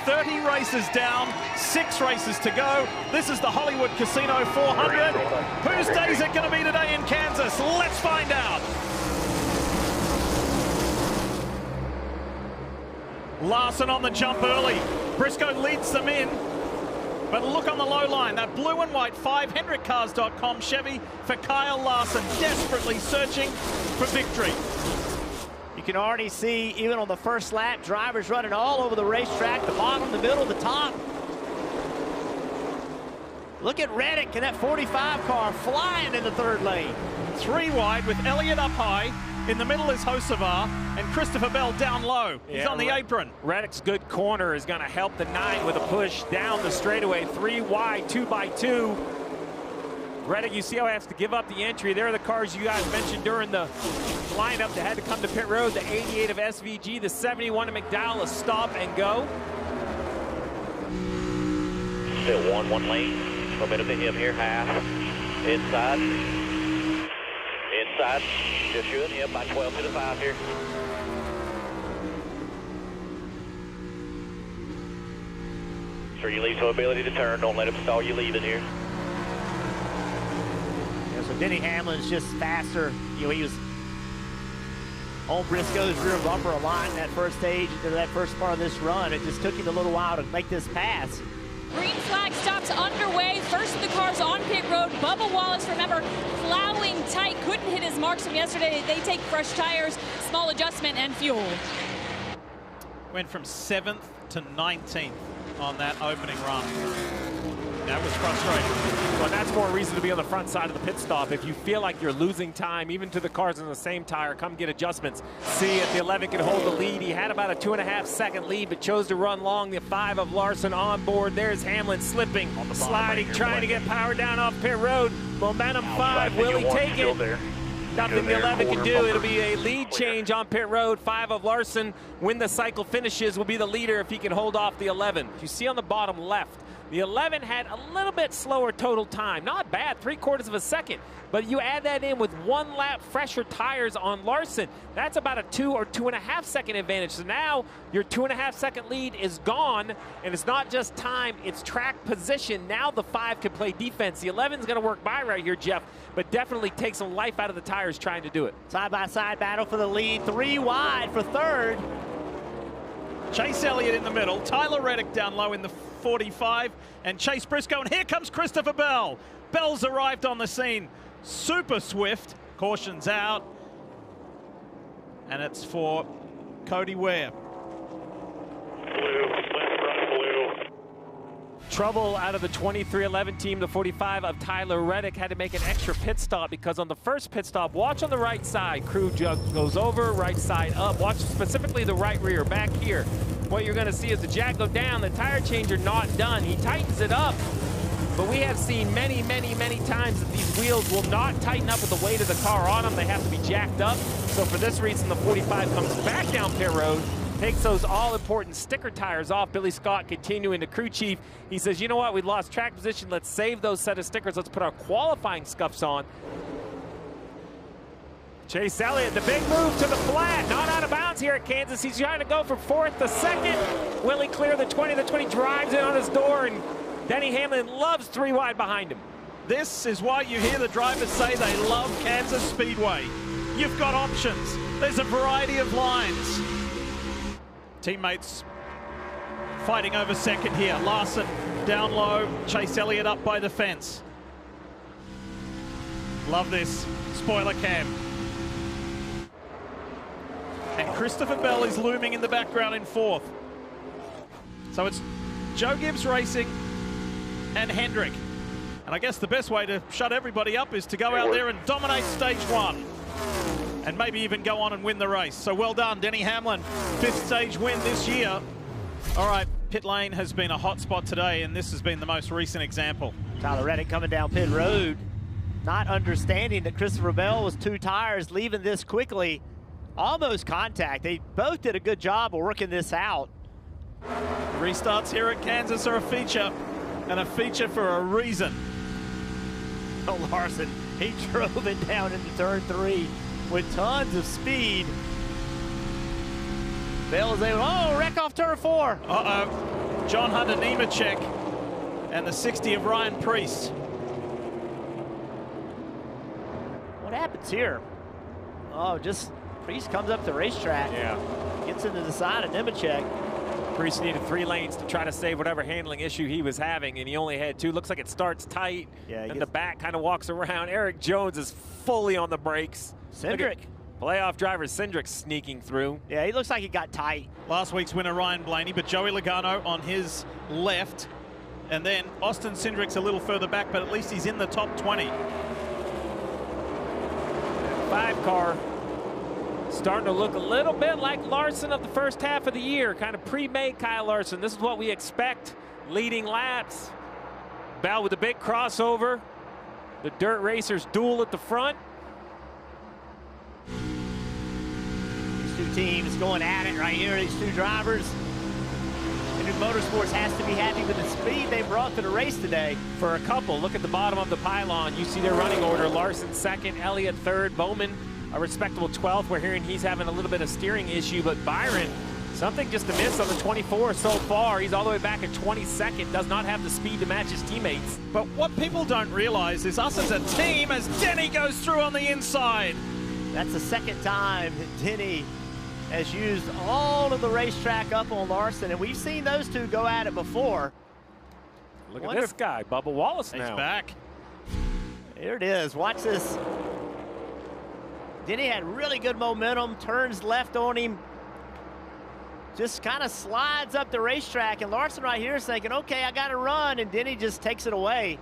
30 races down, 6 races to go. This is the Hollywood Casino 400. Whose day is it going to be today in Kansas? Let's find out. Larson on the jump early. Briscoe leads them in. But look on the low line, that blue and white 5 HendrickCars.com Chevy for Kyle Larson, desperately searching for victory. You can already see, even on the first lap, drivers running all over the racetrack, the bottom, the middle, the top. Look at Reddick and that 45 car flying in the third lane. 3 wide with Elliott up high. In the middle is Hocevar and Christopher Bell down low. He's on the apron. Reddick's good corner is going to help the 9 with a push down the straightaway. 3 wide, 2 by 2. Reddick, you see how he has to give up the entry. There are the cars you guys mentioned during the lineup that had to come to pit road. The 88 of SVG, the 71 of McDowell, a stop and go. Still one lane. Momentum to him here, half. Inside. Inside. Just shooting him by 12 to the 5 here. Sure you leave some ability to turn. Don't let him stall you leaving here. So Denny Hamlin's just faster. You know, he was on Briscoe's rear bumper a lot in that first stage, into that first part of this run. It just took him a little while to make this pass. Green flag stops underway. First of the cars on pit road. Bubba Wallace, remember, plowing tight, couldn't hit his marks from yesterday. They take fresh tires, small adjustment, and fuel. Went from 7th to 19th on that opening run. That was frustrating. Well, that's more reason to be on the front side of the pit stop. If you feel like you're losing time, even to the cars in the same tire, come get adjustments. See if the 11 can hold the lead. He had about a 2.5 second lead, but chose to run long. The 5 of Larson on board. There's Hamlin slipping, sliding, trying to get power down off pit road. Momentum 5, will he take it? Nothing the 11 can do. It'll be a lead change on pit road. 5 of Larson, when the cycle finishes, will be the leader if he can hold off the 11. You see on the bottom left, the 11 had a little bit slower total time. Not bad, 3/4 of a second. But you add that in with 1 lap fresher tires on Larson. That's about a 2 or 2.5 second advantage. So now your 2.5 second lead is gone. And it's not just time, it's track position. Now the 5 can play defense. The 11's going to work by right here, Jeff, but definitely take some life out of the tires trying to do it. Side-by-side battle for the lead. 3 wide for third. Chase Elliott in the middle. Tyler Reddick down low in the 45. And Chase Briscoe. And here comes Christopher Bell. Bell's arrived on the scene. Super swift. Caution's out. And it's for Cody Ware. Blue, left front blue. Trouble out of the 23-11 team. The 45 of Tyler Reddick had to make an extra pit stop because on the first pit stop, watch on the right side. Crew goes over, right side up. Watch specifically the right rear back here. What you're going to see is the jack go down, the tire changer not done. He tightens it up, but we have seen many times that these wheels will not tighten up with the weight of the car on them. They have to be jacked up. So for this reason, the 45 comes back down pit road, takes those all-important sticker tires off. Billy Scott continuing to crew chief. He says, you know what, we lost track position. Let's save those set of stickers. Let's put our qualifying scuffs on. Chase Elliott, the big move to the flat. Not out of bounds here at Kansas. He's trying to go from 4th to 2nd. Will he clear the 20? The 20 drives in on his door, and Denny Hamlin loves 3 wide behind him. This is why you hear the drivers say they love Kansas Speedway. You've got options. There's a variety of lines. Teammates fighting over second here. Larson down low. Chase Elliott up by the fence. Love this. Spoiler cam. And Christopher Bell is looming in the background in 4th. So it's Joe Gibbs Racing and Hendrick. And I guess the best way to shut everybody up is to go out there and dominate stage 1. And maybe even go on and win the race. So well done, Denny Hamlin. 5th stage win this year. All right, pit lane has been a hot spot today, and this has been the most recent example. Tyler Reddick coming down pit road, not understanding that Christopher Bell was 2 tires, leaving this quickly. Almost contact. They both did a good job of working this out. Restarts here at Kansas are a feature, and a feature for a reason. Oh, Larson, he drove it down into turn 3 with tons of speed. Bell is able, oh, wreck off turn 4. Uh-oh. John Hunter Nemechek and the 60 of Ryan Priest. What happens here? Oh, just Priest comes up the racetrack. Yeah. Gets into the side of Nemechek. Priest needed 3 lanes to try to save whatever handling issue he was having, and he only had 2. Looks like it starts tight, and the back kind of walks around. Eric Jones is fully on the brakes. Cindric. Playoff driver Cindric sneaking through. Yeah, he looks like he got tight. Last week's winner, Ryan Blaney, but Joey Logano on his left. And then Austin Cindric's a little further back, but at least he's in the top 20. 5 car starting to look a little bit like Larson of the first half of the year, kind of pre-made Kyle Larson. This is what we expect, leading laps. Bell with the big crossover. The dirt racers duel at the front. These two teams going at it right here, these two drivers. Hendrick Motorsports has to be happy with the speed they brought to the race today. For a couple, look at the bottom of the pylon. You see their running order. Larson second, Elliott third, Bowman a respectable 12th. We're hearing he's having a little bit of steering issue, but Byron, something just a miss on the 24 so far. He's all the way back at 22nd, does not have the speed to match his teammates. But what people don't realize is us as a team as Denny goes through on the inside. That's the second time that Denny has used all of the racetrack up on Larson, and we've seen those two go at it before. Look at this guy, Bubba Wallace now. He's back. Here it is, watch this. Denny had really good momentum, turns left on him, just kind of slides up the racetrack, and Larson right here is thinking, okay, I got to run, and Denny just takes it away.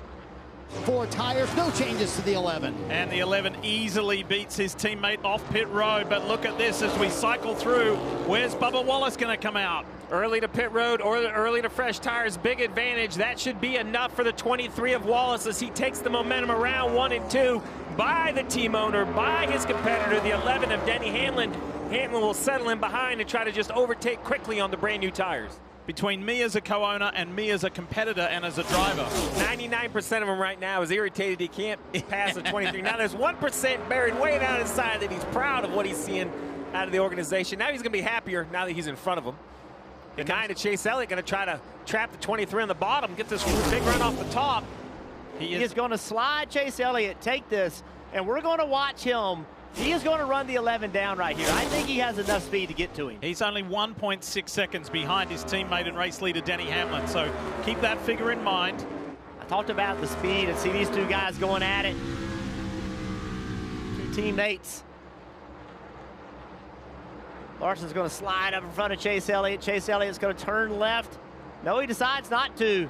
4 tires, no changes to the 11. And the 11 easily beats his teammate off pit road, but look at this as we cycle through. Where's Bubba Wallace going to come out? Early to pit road or early to fresh tires, big advantage. That should be enough for the 23 of Wallace as he takes the momentum around 1 and 2 by the team owner, by his competitor, the 11 of Denny Hamlin. Hamlin will settle in behind and try to just overtake quickly on the brand new tires. Between me as a co-owner and me as a competitor and as a driver. 99% of him right now is irritated he can't pass the 23. Now there's 1% buried way down inside that he's proud of what he's seeing out of the organization. Now he's going to be happier now that he's in front of him. The guy to Chase Elliott going to try to trap the 23 on the bottom, get this big run off the top. He is going to slide Chase Elliott, take this, and we're going to watch him. He is going to run the 11 down right here. I think he has enough speed to get to him. He's only 1.6 seconds behind his teammate and race leader Denny Hamlin, so keep that figure in mind. I talked about the speed and see these two guys going at it. Two teammates. Larson's going to slide up in front of Chase Elliott. Chase Elliott's going to turn left. No, he decides not to.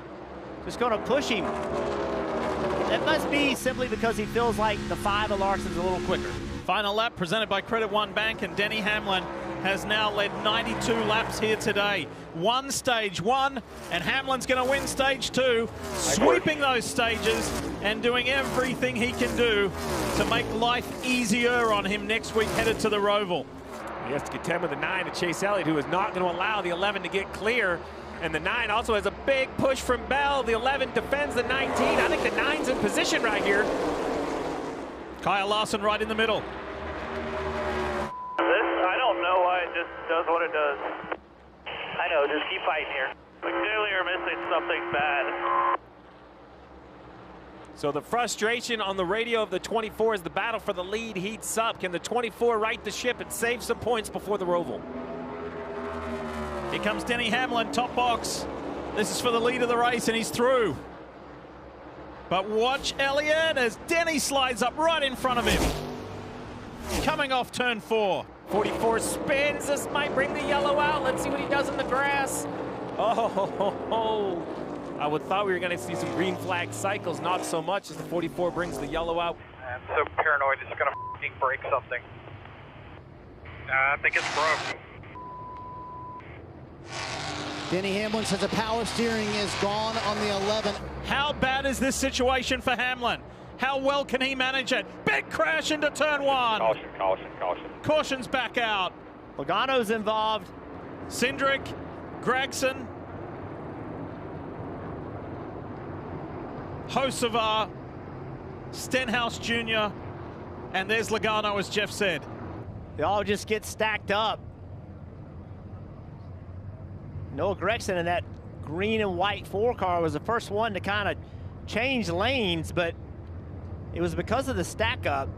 Just going to push him. That must be simply because he feels like the 5 of Larson's a little quicker. Final lap presented by Credit One Bank, and Denny Hamlin has now led 92 laps here today. Won stage 1, and Hamlin's going to win stage 2, sweeping those stages and doing everything he can do to make life easier on him next week headed to the Roval. He has to contend with the 9 to Chase Elliott, who is not going to allow the 11 to get clear. And the 9 also has a big push from Bell. The 11 defends the 19. I think the 9's in position right here. Kyle Larson right in the middle. I don't know why it just does what it does. I know, just keep fighting here. We clearly are missing something bad. So the frustration on the radio of the 24 as the battle for the lead heats up. Can the 24 right the ship and save some points before the Roval? Here comes Denny Hamlin, top box. This is for the lead of the race, and he's through. But watch Elliott as Denny slides up right in front of him. Coming off turn 4. 44 spins. This might bring the yellow out. Let's see what he does in the grass. Oh, I would thought we were going to see some green flag cycles. Not so much as the 44 brings the yellow out. I'm so paranoid it's going to break something. I think it's broke. Denny Hamlin says the power steering is gone on the 11. How bad is this situation for Hamlin? How well can he manage it? Big crash into turn 1. Caution, caution, caution. Caution's back out. Logano's involved. Cindric, Gragson, Hocevar, Stenhouse Jr., and there's Logano, as Jeff said. They all just get stacked up. Noah Gragson in that green and white 4 car was the first one to kind of change lanes, but it was because of the stack up.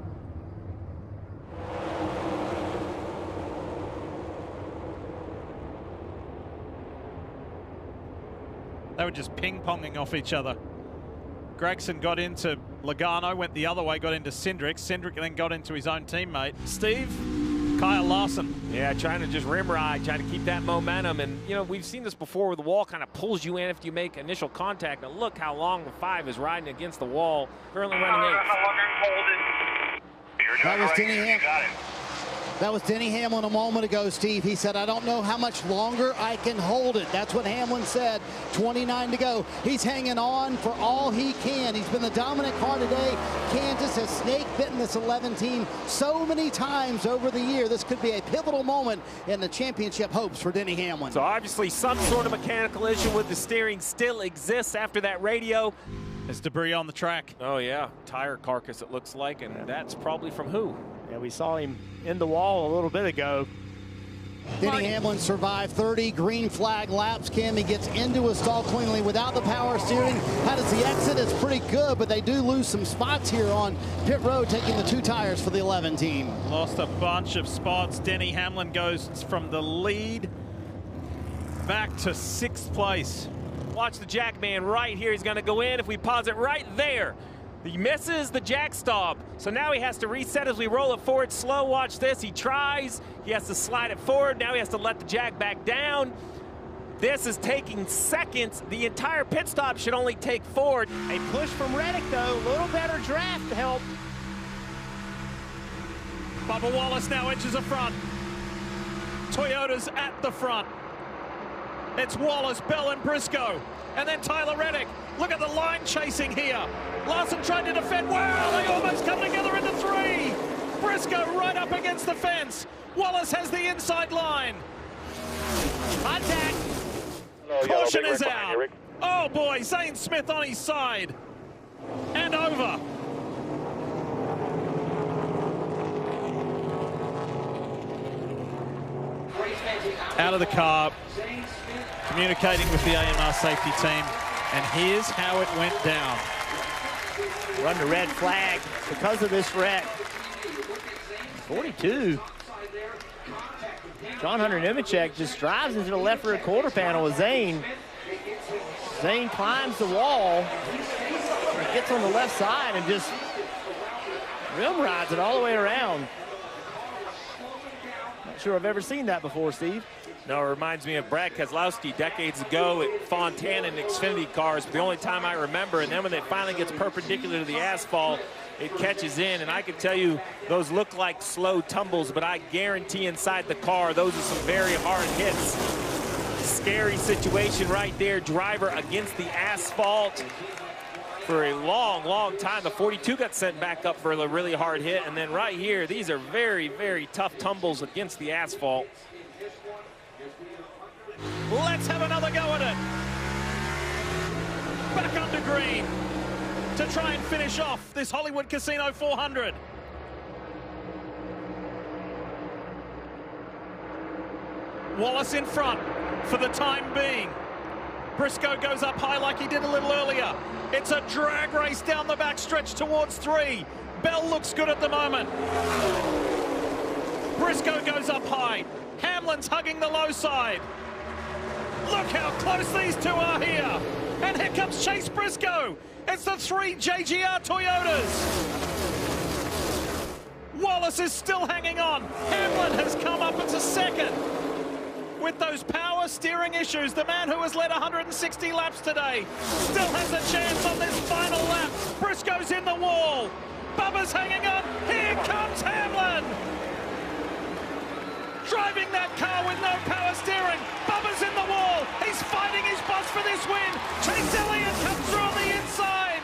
They were just ping-ponging off each other. Gragson got into Logano, went the other way, got into Cindric. Cindric then got into his own teammate. Steve, Kyle Larson. Yeah, trying to just rim ride, trying to keep that momentum. And, you know, we've seen this before where the wall kind of pulls you in if you make initial contact. Now look how long the 5 is riding against the wall. Currently running 8th. That was Denny Hamlin. That was Denny Hamlin a moment ago, Steve. He said, I don't know how much longer I can hold it. That's what Hamlin said. 29 to go. He's hanging on for all he can. He's been the dominant car today. Kansas has snake bitten this 11 team so many times over the year. This could be a pivotal moment in the championship hopes for Denny Hamlin. So obviously some sort of mechanical issue with the steering still exists after that radio. There's debris on the track. Oh yeah, tire carcass it looks like, and that's probably from who? Yeah, we saw him in the wall a little bit ago. Denny Hamlin survived 30 green flag laps, Kim. He gets into his stall cleanly without the power steering. How does the exit? It's pretty good, but they do lose some spots here on pit road, taking the 2 tires for the 11 team. Lost a bunch of spots. Denny Hamlin goes from the lead back to 6th place. Watch the jack man right here. He's going to go in. If we pause it right there, he misses the jack stop. So now he has to reset as we roll it forward slow. Watch this. He tries. He has to slide it forward. Now he has to let the jack back down. This is taking seconds. The entire pit stop should only take 4. A push from Reddick, though. A little better draft to help. Bubba Wallace now edges the front. Toyota's at the front. It's Wallace, Bell, and Briscoe. And then Tyler Reddick. Look at the line chasing here. Larson tried to defend. Wow, they almost come together into 3. Briscoe right up against the fence. Wallace has the inside line. Contact. Caution is out. Oh boy, Zane Smith on his side. And over. Out of the car, communicating with the AMR safety team, and here's how it went down. Run the red flag because of this wreck. 42. John Hunter Nemechek just drives into the left rear quarter panel with Zane. Zane climbs the wall, gets on the left side, and just rim rides it all the way around. Not sure I've ever seen that before, Steve. No, it reminds me of Brad Keselowski decades ago at Fontana in Xfinity cars. The only time I remember, and then when it finally gets perpendicular to the asphalt, it catches in. And I can tell you, those look like slow tumbles, but I guarantee inside the car, those are some very hard hits. Scary situation right there. Driver against the asphalt for a long, long time. The 42 got sent back up for a really hard hit. And then right here, these are very, very tough tumbles against the asphalt. Let's have another go at it. Back under green to try and finish off this Hollywood Casino 400. Wallace in front for the time being. Briscoe goes up high like he did a little earlier. It's a drag race down the back stretch towards 3. Bell looks good at the moment. Briscoe goes up high. Hamlin's hugging the low side. Look how close these 2 are here. And here comes Chase Briscoe. It's the 3 JGR Toyotas. Wallace is still hanging on. Hamlin has come up into 2nd. With those power steering issues, the man who has led 160 laps today still has a chance on this final lap. Briscoe's in the wall. Bubba's hanging on. Here comes Hamlin. Driving that car with no power steering. Bubba's in the wall. He's fighting his boss for this win. Chase Elliott comes through on the inside.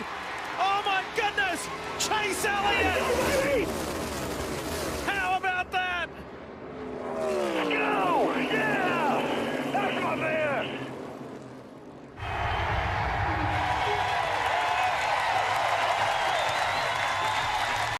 Oh my goodness. Chase Elliott